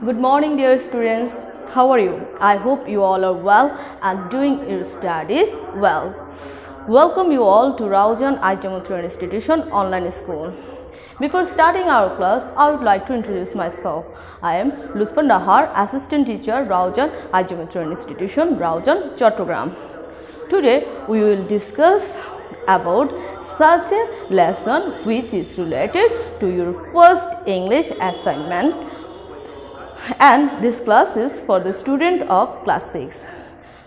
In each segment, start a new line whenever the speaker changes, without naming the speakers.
Good morning, dear students. How are you? I hope you all are well and doing your studies well. Welcome you all to Raujan Ajamutra Institution Online School. Before starting our class, I would like to introduce myself. I am Lutfan Nahar, Assistant Teacher, Raujan Ajamutra Institution, Raujan, Chattogram. Today, we will discuss about such a lesson which is related to your first English assignment, and this class is for the student of class 6.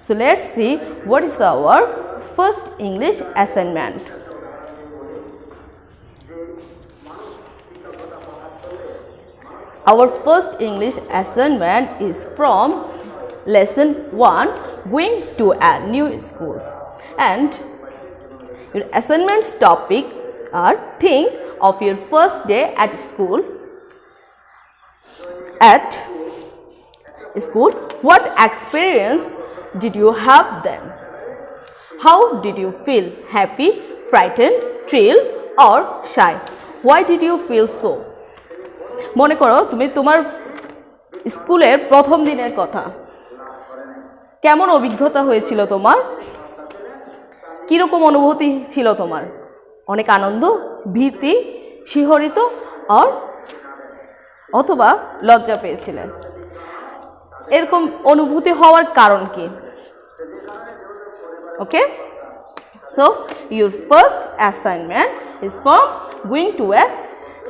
So let's see what is our first English assignment. Our first English assignment is from lesson 1, going to a new schools, and your assignment's topic are think of your first day at school. What experience did you have then? How did you feel? Happy, frightened, thrilled or shy? Why did you feel so? মনে করো তুমি তোমার স্কুলের প্রথম দিনের কথা। কেমন অভিজ্ঞতা হয়েছিল তোমার? কি রকম অনুভূতি ছিল তোমার? অনেক আনন্দ, ভীতি, শিহরিত অথবা লজ্জা পেয়েছিলে? এরকম অনুভূতি হওয়ার কারণ কি? ওকে, so your first assignment is from going to a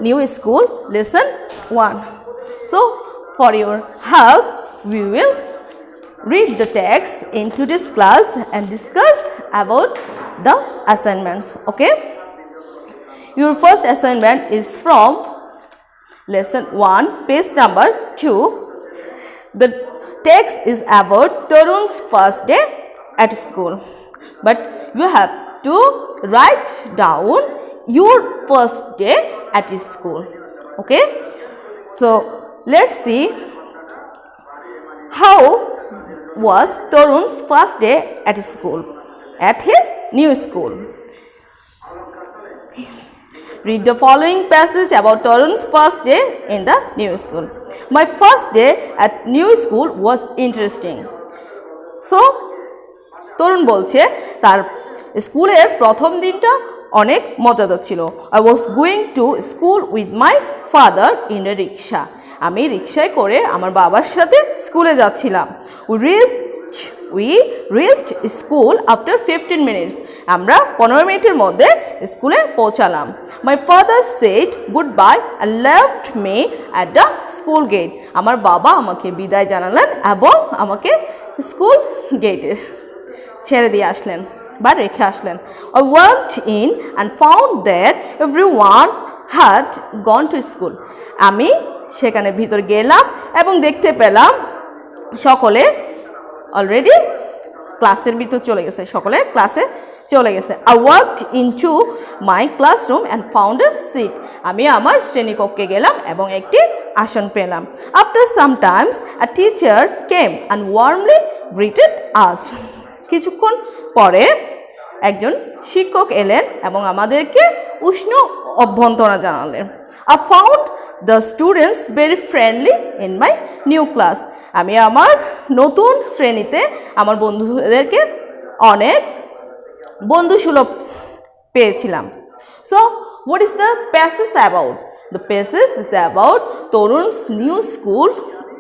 new school, lesson 1. So for your help, we will read the text into this class and discuss about the assignments. Okay, your first assignment is from lesson 1, page number 2. The text is about Tarun's first day at school, but you have to write down your first day at school. Okay, so let's see how was Tarun's first day at school, at his new school. Read the following passage about Tarun's first day in the new school. My first day at new school was interesting. So, তরুণ বলছে তার স্কুলের প্রথম দিনটা অনেক মজাদার ছিল। I was going to school with my father in a rickshaw. আমি রিকশায় করে আমার বাবার সাথে স্কুলে যাচ্ছিলাম। We reached school after 15 minutes. আমরা 15 মিনিটের মধ্যে স্কুলে পৌঁছালাম। My father said goodbye and left me at the school gate. আমার বাবা আমাকে বিদায় জানালেন এবং আমাকে স্কুল গেটে ছেড়ে দিয়ে আসলেন বা রেখে আসলেন। I went in and found that everyone had gone to school. আমি সেখানে ভিতর গেলাম এবং দেখতে পেলাম সকলে অলরেডি ক্লাসের ভিতর চলে গেছে, সকলে ক্লাসে চলে গেছে। I walked into my classroom and found a seat. আমি আমার শ্রেণীকক্ষে গেলাম এবং একটি আসন পেলাম। After some times a teacher came and warmly greeted us. কিছুক্ষণ পরে একজন শিক্ষক এলেন এবং আমাদেরকে উষ্ণ অভ্যর্থনা জানালেন। I found the students very friendly in my new class. আমি আমার নতুন শ্রেণীতে আমার বন্ধুদেরকে অনেক বন্ধুসুলভ পেয়েছিলাম। So what is the passage about? The passage is about Tarun's new school,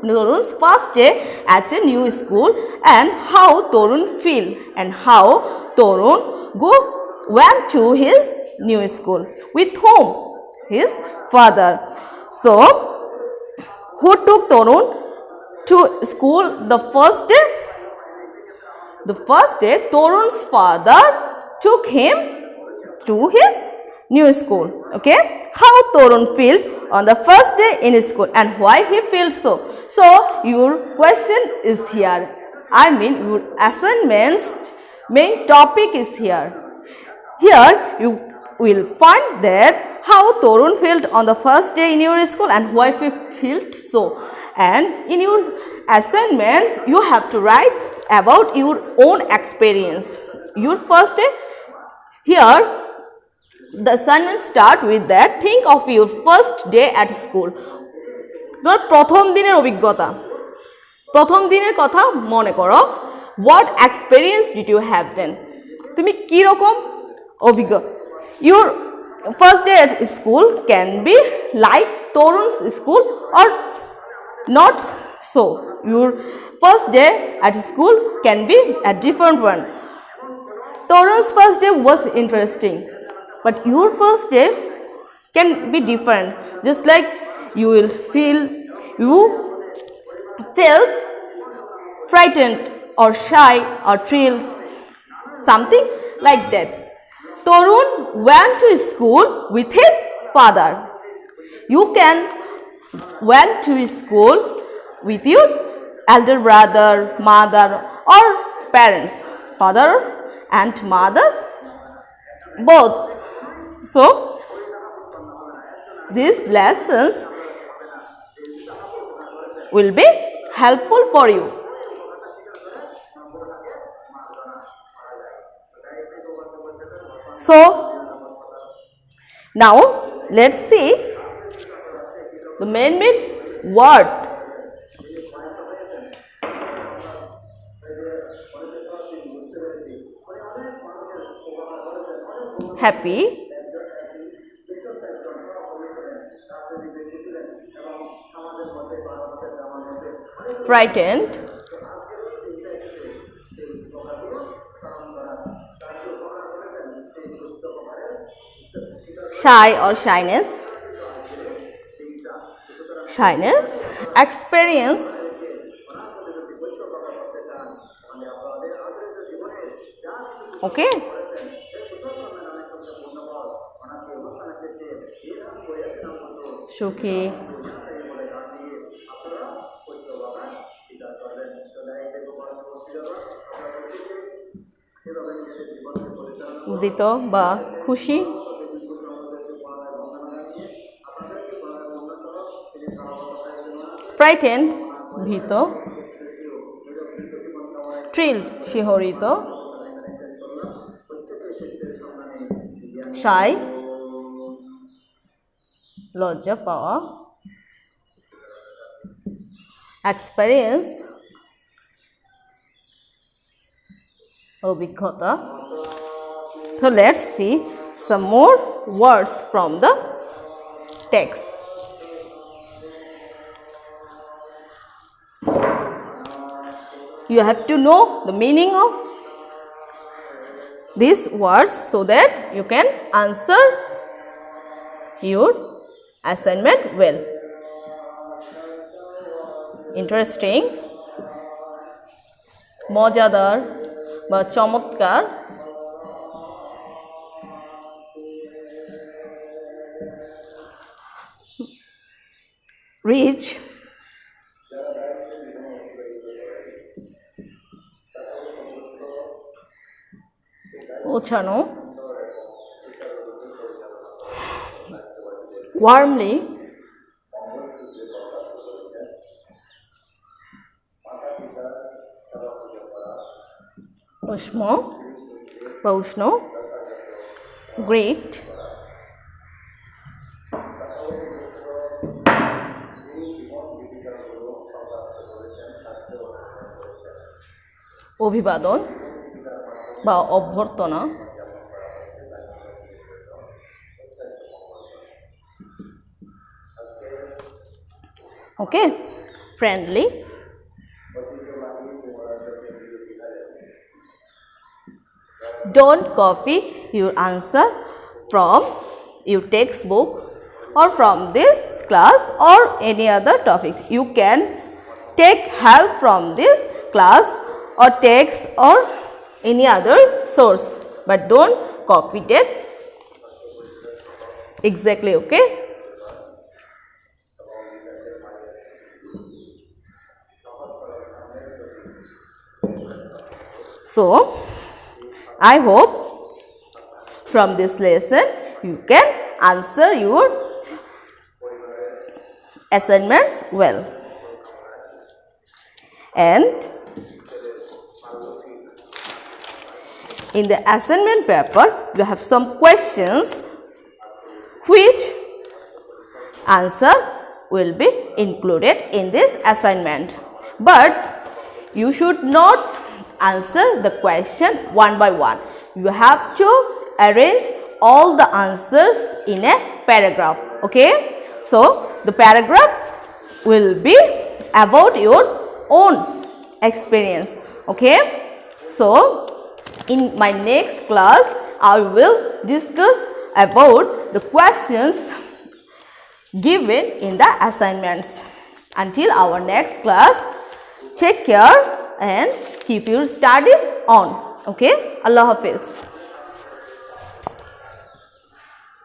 Tarun's first day at a new school, and how Tarun feel and how Tarun went to his new school. With whom? His father. So, who took Tarun to school the first day? The first day, Tarun's father took him to his new school. Okay, how Tarun felt on the first day in school and why he felt so. So, your question is here. I mean, your assignment's main topic is here. Here, you will find that how Tarun felt on the first day in your school and why he felt so. And in your assignments, you have to write about your own experience. Your first day, here The sentence start with that. Think of your first day at school. তোর প্রথম দিনের অভিজ্ঞতা, প্রথম দিনের কথা মনে করো। What experience did you have then? তুমি কি রকম অভিজ্ঞ? Your first day at school can be like Torun's school or not so. Your first day at school can be a different one. Torun's first day was interesting, but your first day can be different. Just like you felt frightened or shy or thrilled, something like that. Torun went to school with his father. You can went to school with your elder brother, mother or parents, father and mother both. So these lessons will be helpful for you. So now let's see the main word. Happy, frightened, shy or shyness, experience, okay. সুখী, উদিত বা খুশি, frightened ভীত, thrilled শিহরিত, shy লজ্জা পাওয়া, experience অভিজ্ঞতা. So let's see some more words from the text. You have to know the meaning of these words so that you can answer your assignment well. Interesting, মজাদার বা চমৎকার, rich, পৌঁছানো, warmly, উষ্ণ বা উষ্ণ, great, অভিবাদন বা অভ্যর্থনা, okay, friendly, don't copy your answer from your textbook or from this class or any other topic. You can take help from this class or text or any other source, but don't copy that exactly, okay? So I hope from this lesson you can answer your assignments well. And in the assignment paper you have some questions which answer will be included in this assignment. But you should not answer the question one by one. You have to arrange all the answers in a paragraph. Okay. So, the paragraph will be about your own experience. Okay. So, in my next class, I will discuss about the questions given in the assignments. Until our next class, take care and keep your studies on. Okay. Allah Hafiz.